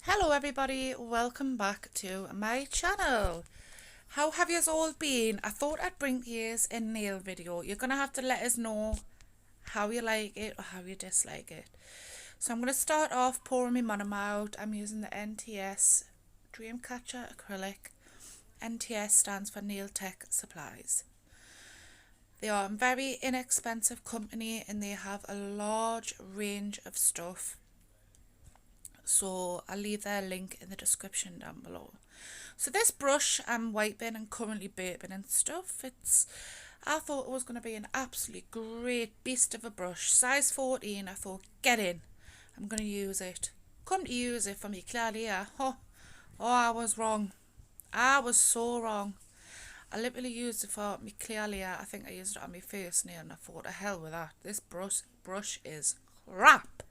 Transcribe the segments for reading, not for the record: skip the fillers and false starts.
Hello everybody, welcome back to my channel. How have yous all been? I thought I'd bring yous a nail video. You're gonna have to let us know how you like it or how you dislike it. So I'm gonna start off pouring my monomer out. I'm using the N.T.S Dreamcatcher Acrylic. N.T.S stands for Nail Tech Supplies. They are a very inexpensive company and they have a large range of stuff. So I'll leave their link in the description down below. So this brush I'm wiping and currently burping and stuff, I thought it was going to be an absolutely great beast of a brush. Size 14, I thought, get in. I'm going to use it. Come to use it for me clearly, yeah. Oh, I was wrong. I was so wrong. I literally used it for me clear layer. I think I used it on my first nail and I thought, the hell with that. This brush is crap.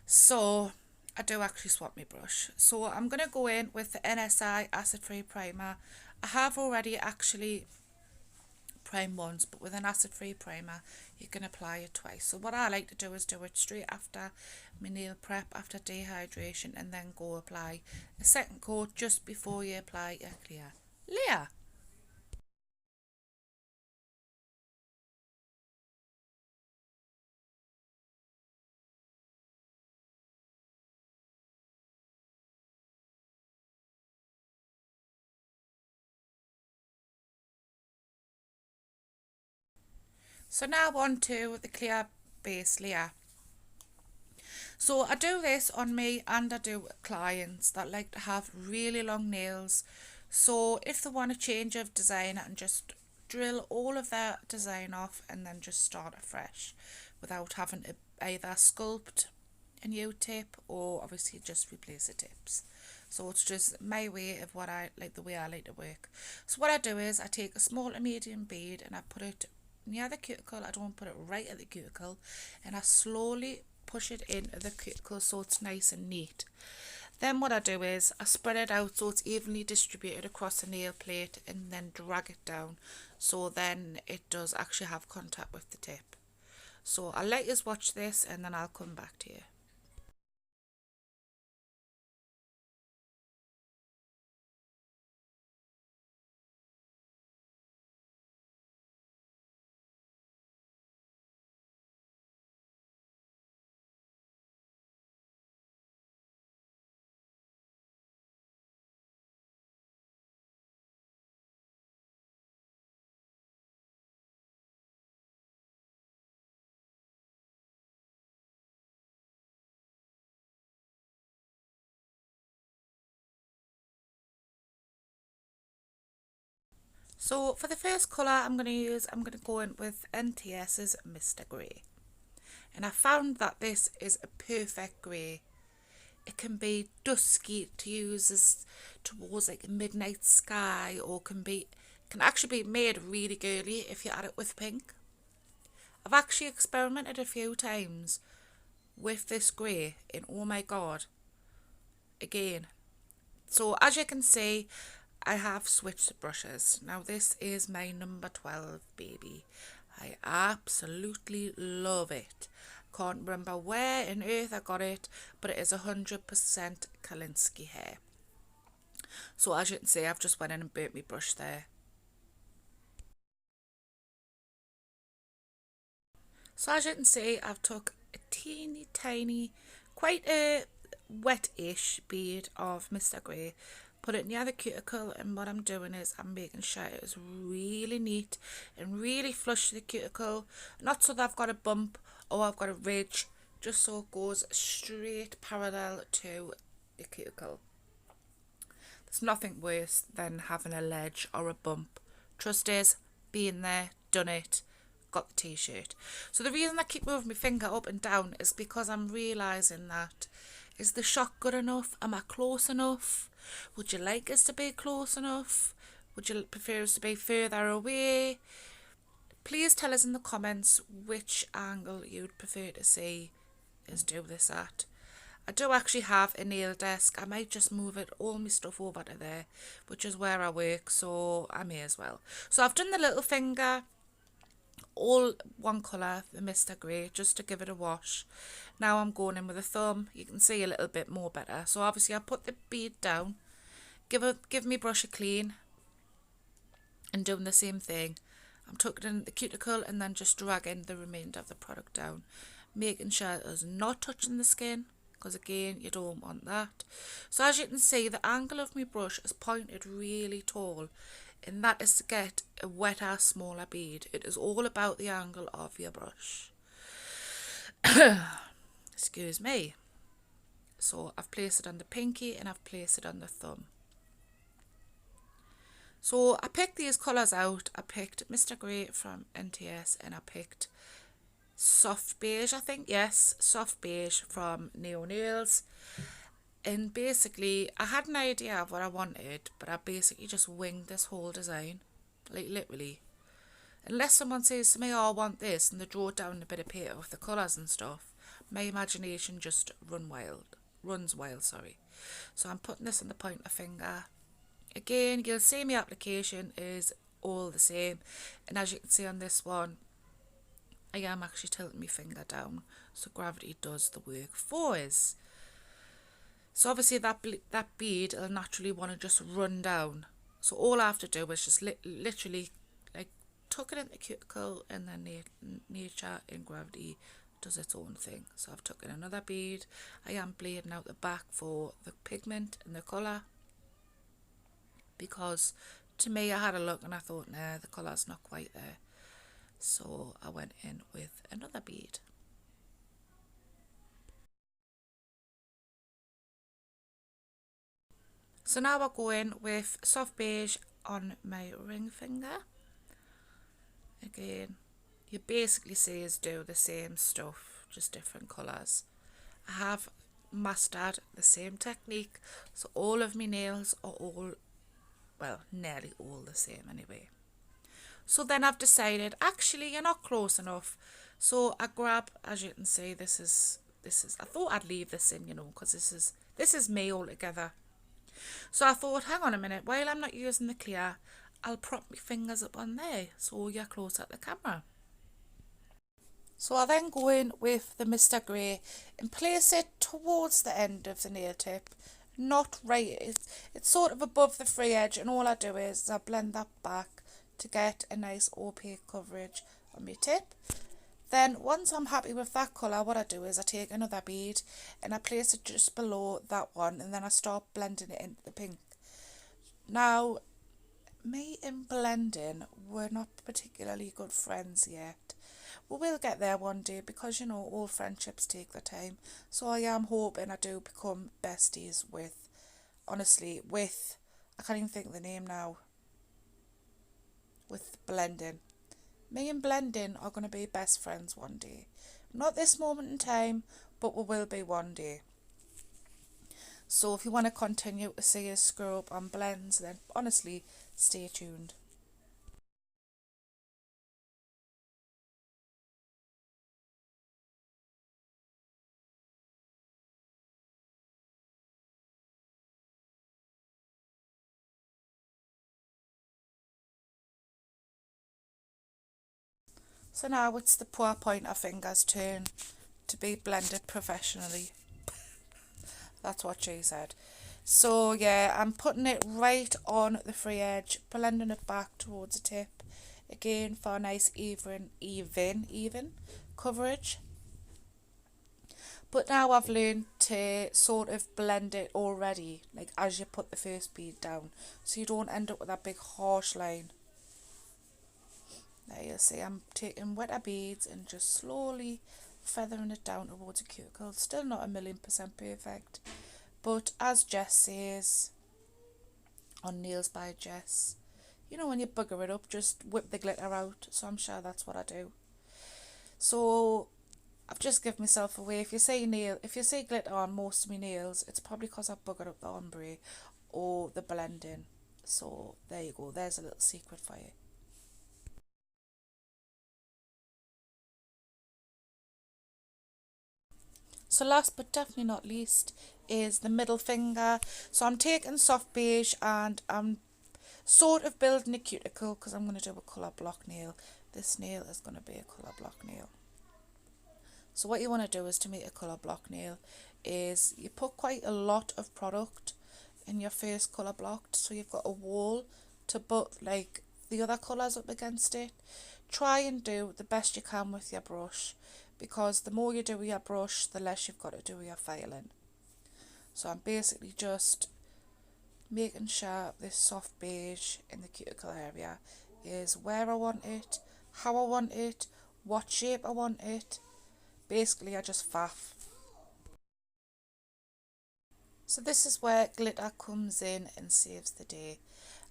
So I do actually swap my brush. So I'm going to go in with the NSI Acid Free Primer. I have already actually primed once, but with an acid free primer you can apply it twice. So what I like to do is do it straight after my nail prep, after dehydration, and then go apply a second coat just before you apply your clear layer. So now on to the clear base layer. So I do this on me and I do clients that like to have really long nails. So if they want a change of design and just drill all of their design off and then just start afresh without having to either sculpt a new tip or obviously just replace the tips. So it's just my way of what I like, the way I like to work. So what I do is I take a small to medium bead and I put it near the cuticle. I don't put it right at the cuticle, and I slowly push it into the cuticle so it's nice and neat. Then what I do is I spread it out so it's evenly distributed across the nail plate and then drag it down so then it does actually have contact with the tip. So I'll let you watch this and then I'll come back to you. So for the first colour I'm going to go in with N.T.S's Mr. Grey. And I found that this is a perfect grey. It can be dusky to use as towards like a midnight sky, or can actually be made really girly if you add it with pink. I've actually experimented a few times with this grey and oh my god, again. So as you can see, I have switched brushes. Now this is my number 12 baby. I absolutely love it. Can't remember where on earth I got it, but it is 100% Kolinsky hair. So as you can see, I've just went in and burnt my brush there. So as you can see, I've took a teeny tiny, quite a wet-ish bead of Mr. Grey, put it near the cuticle, and what I'm doing is I'm making sure it is really neat and really flush the cuticle, not so that I've got a bump or I've got a ridge, just so it goes straight parallel to the cuticle. There's nothing worse than having a ledge or a bump. Trust is, being there, done it, got the t-shirt. So the reason I keep moving my finger up and down is because I'm realising that, is the shot good enough? Am I close enough? Would you like us to be close enough? Would you prefer us to be further away? Please tell us in the comments which angle you'd prefer to see us do this at. I do actually have a nail desk. I might just move all my stuff over to there, which is where I work, so I may as well. So I've done the little finger all one colour, the Mr. Grey, just to give it a wash. Now I'm going in with a thumb. You can see a little bit more better. So obviously I put the bead down, give me brush a clean, and doing the same thing. I'm tucking in the cuticle and then just dragging the remainder of the product down, making sure it's not touching the skin, because again, you don't want that. So as you can see, the angle of my brush is pointed really tall, and that is to get a wetter, smaller bead. It is all about the angle of your brush. Excuse me. So I've placed it on the pinky and I've placed it on the thumb. So I picked these colours out. I picked Mr. Grey from N.T.S and I picked Soft Beige, I think, yes, Soft Beige from Naio. And basically, I had an idea of what I wanted, but I basically just winged this whole design, like literally. Unless someone says to me, oh, I want this, and they draw down a bit of paper with the colours and stuff, my imagination just runs wild, sorry. So I'm putting this on the pointer finger. Again, you'll see my application is all the same, and as you can see on this one, I am actually tilting my finger down, so gravity does the work for us. So obviously that bead will naturally want to just run down. So all I have to do is just literally like tuck it in the cuticle, and then nature and gravity does its own thing. So I've tucked in another bead. I am blading out the back for the pigment and the colour, because to me I had a look and I thought, nah, the colour's not quite there. So I went in with another bead. So now I'll go in with Soft Beige on my ring finger. Again, you basically see us do the same stuff, just different colours. I have mastered the same technique, so all of my nails are well, nearly all the same anyway. So then I've decided, actually, you're not close enough. So I grab, as you can see, this is, I thought I'd leave this in, you know, because this is me all together. So I thought, hang on a minute, while I'm not using the clear, I'll prop my fingers up on there so you're close at the camera. So I then go in with the Mr. Grey and place it towards the end of the nail tip, not right, it's sort of above the free edge, and all I do is I blend that back to get a nice opaque coverage on my tip. Then once I'm happy with that colour, what I do is I take another bead and I place it just below that one, and then I start blending it into the pink. Now, me and blending, we're not particularly good friends yet. We will get there one day, because, you know, all friendships take their time. So I am hoping I do become besties with, honestly, with, I can't even think of the name now, with blending. Me and blending are going to be best friends one day. Not this moment in time, but we will be one day. So if you want to continue to see us screw up on blends, then honestly, stay tuned. So now it's the poor pointer finger's turn to be blended professionally. That's what she said. So yeah, I'm putting it right on the free edge, blending it back towards the tip. Again, for a nice even coverage. But now I've learned to sort of blend it already, like as you put the first bead down, so you don't end up with that big harsh line. There you see, I'm taking wetter beads and just slowly feathering it down towards a cuticle. Still not 1,000,000% perfect, but as Jess says on Nails by Jess, you know, when you bugger it up, just whip the glitter out. So I'm sure that's what I do. So I've just given myself away. If you see glitter on most of my nails, it's probably because I've buggered up the ombre or the blending. So there you go, there's a little secret for you. So last but definitely not least is the middle finger. So I'm taking Soft Beige and I'm sort of building a cuticle, because I'm going to do a colour block nail, This nail is going to be a colour block nail. So what you want to do is to make a colour block nail is you put quite a lot of product in your first colour block, so you've got a wall to put like the other colours up against it. Try and do the best you can with your brush, because the more you do with your brush, the less you've got to do with your filing. So I'm basically just making sure this soft beige in the cuticle area is where I want it, how I want it, what shape I want it. Basically I just faff. So this is where glitter comes in and saves the day.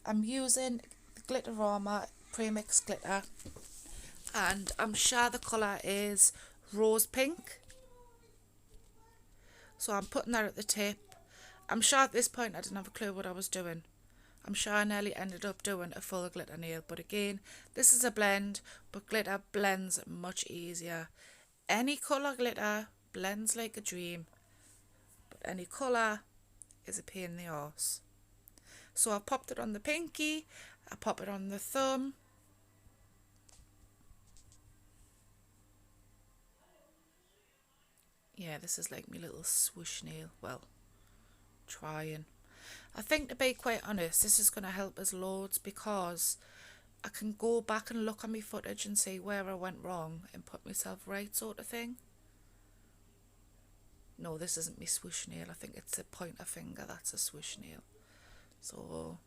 I'm using the Glitterama premix glitter, and I'm sure the colour is rose pink. So I'm putting that at the tip. I'm sure at this point I didn't have a clue what I was doing. I'm sure I nearly ended up doing a full glitter nail, but again, this is a blend, but glitter blends much easier. Any colour glitter blends like a dream, but any colour is a pain in the arse. So I popped it on the pinky, I pop it on the thumb. Yeah, this is like my little swoosh nail. Well, trying. I think, to be quite honest, this is going to help us loads, because I can go back and look at my footage and see where I went wrong and put myself right, sort of thing. No, this isn't my swoosh nail. I think it's a pointer finger. That's a swoosh nail. So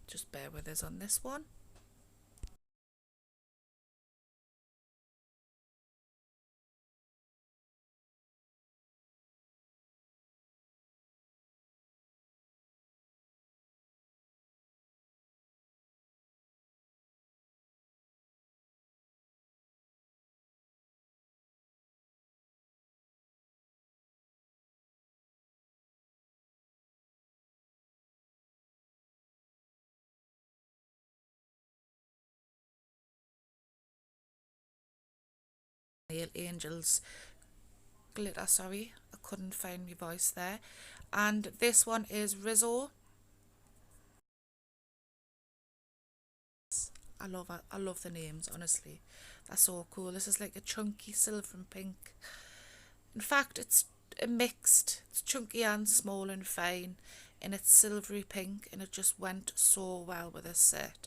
just bear with us on this one. Nail Angels glitter, sorry, I couldn't find my voice there. And this one is Riso. I love the names, honestly. That's so cool. This is like a chunky silver and pink. In fact, it's a mixed. It's chunky and small and fine, and it's silvery pink, and it just went so well with this set.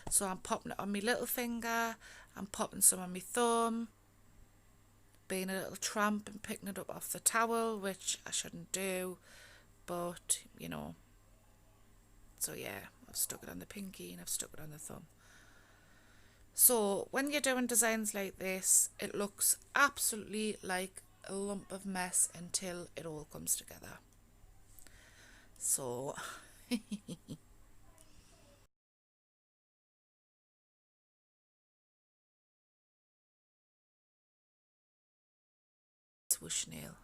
So I'm popping it on my little finger, I'm popping some on my thumb, being a little tramp and picking it up off the towel, which I shouldn't do, but you know. So yeah, I've stuck it on the pinky and I've stuck it on the thumb. So when you're doing designs like this, it looks absolutely like a lump of mess until it all comes together. So swoosh nail.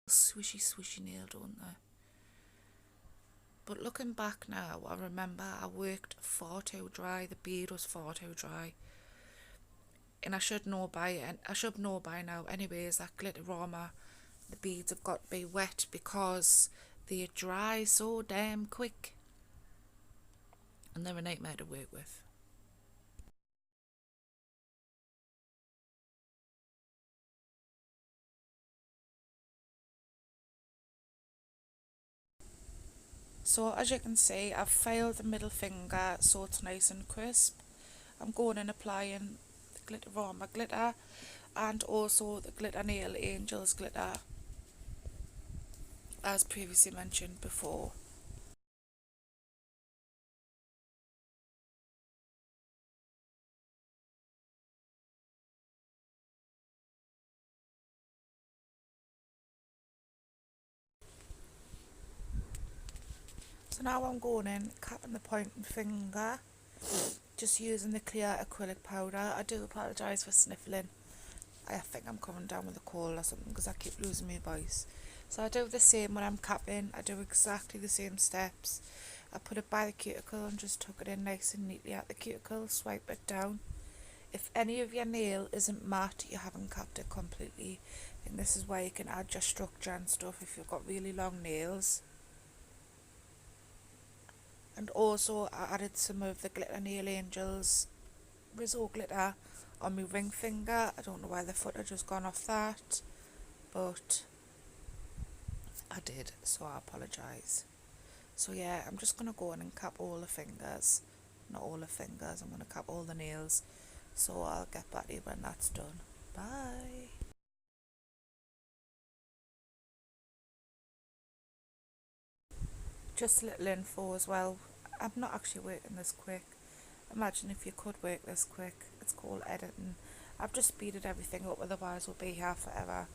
Swishy nail, don't they? But looking back now, I remember I worked far too dry. The bead was far too dry, and I should know by now anyways that Glitterama, the beads have got to be wet, because they dry so damn quick and they're a nightmare to work with. So as you can see, I've filed the middle finger so it's nice and crisp. I'm going and applying the Glitterama glitter and also the Glitter Nail Angels glitter, as previously mentioned before. So now I'm going in, capping the pointing finger, just using the clear acrylic powder. I do apologise for sniffling. I think I'm coming down with a cold or something because I keep losing my voice. So I do the same when I'm capping. I do exactly the same steps. I put it by the cuticle and just tuck it in nice and neatly at the cuticle, swipe it down, if any of your nail isn't matte, you haven't capped it completely. And this is where you can add your structure and stuff if you've got really long nails. And also I added some of the Glitter Nail Angels Riso glitter on my ring finger. I don't know why the footage has gone off that, but I did, so I apologise. So yeah, I'm just going to go in and cap all the fingers. Not all the fingers, I'm going to cap all the nails. So I'll get back to you when that's done. Bye. Just a little info as well. I'm not actually working this quick. Imagine if you could work this quick. It's called editing. I've just speeded everything up, otherwise we'll be here forever.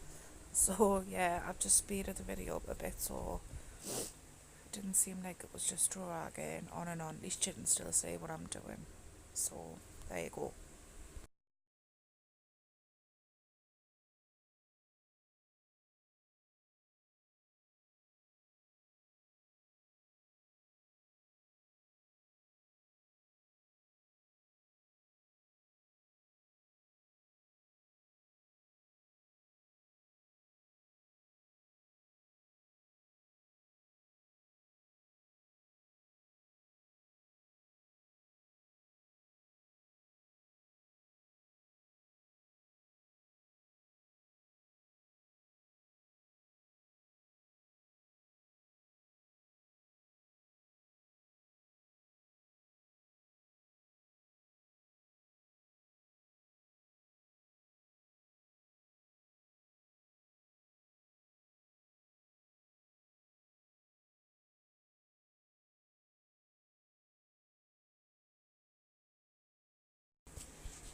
So yeah, I've just speeded the video up a bit, so it didn't seem like it was just dragging on and on. At least you can still see what I'm doing. So there you go.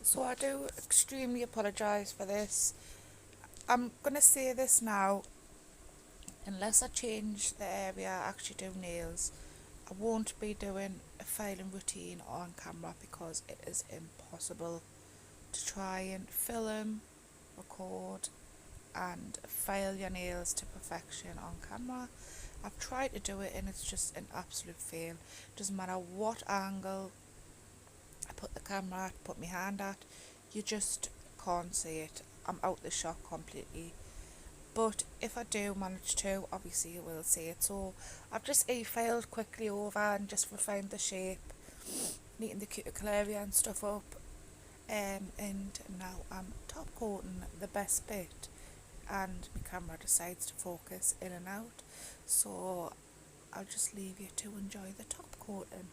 So I do extremely apologise for this. I'm going to say this now, unless I change the area I actually do nails, I won't be doing a filing routine on camera because it is impossible to try and film, record and file your nails to perfection on camera. I've tried to do it and it's just an absolute fail. Doesn't matter what angle I put the camera at, put my hand at, you just can't see it. I'm out the shot completely. But if I do manage to, obviously you will see it. So I've just e-filed quickly over and just refined the shape, neaten the cuticle area and stuff up. And now I'm top coating the best bit, and my camera decides to focus in and out. So I'll just leave you to enjoy the top coating.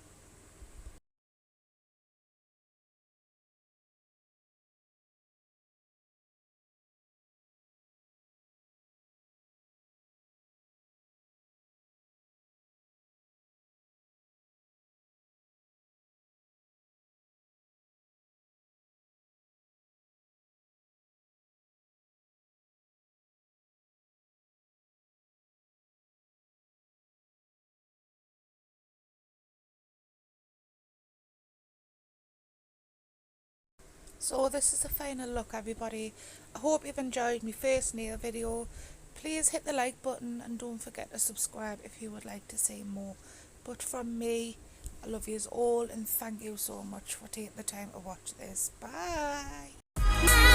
So this is the final look, everybody. I hope you've enjoyed my first nail video. Please hit the like button and don't forget to subscribe if you would like to see more. But from me, I love yous all and thank you so much for taking the time to watch this. Bye.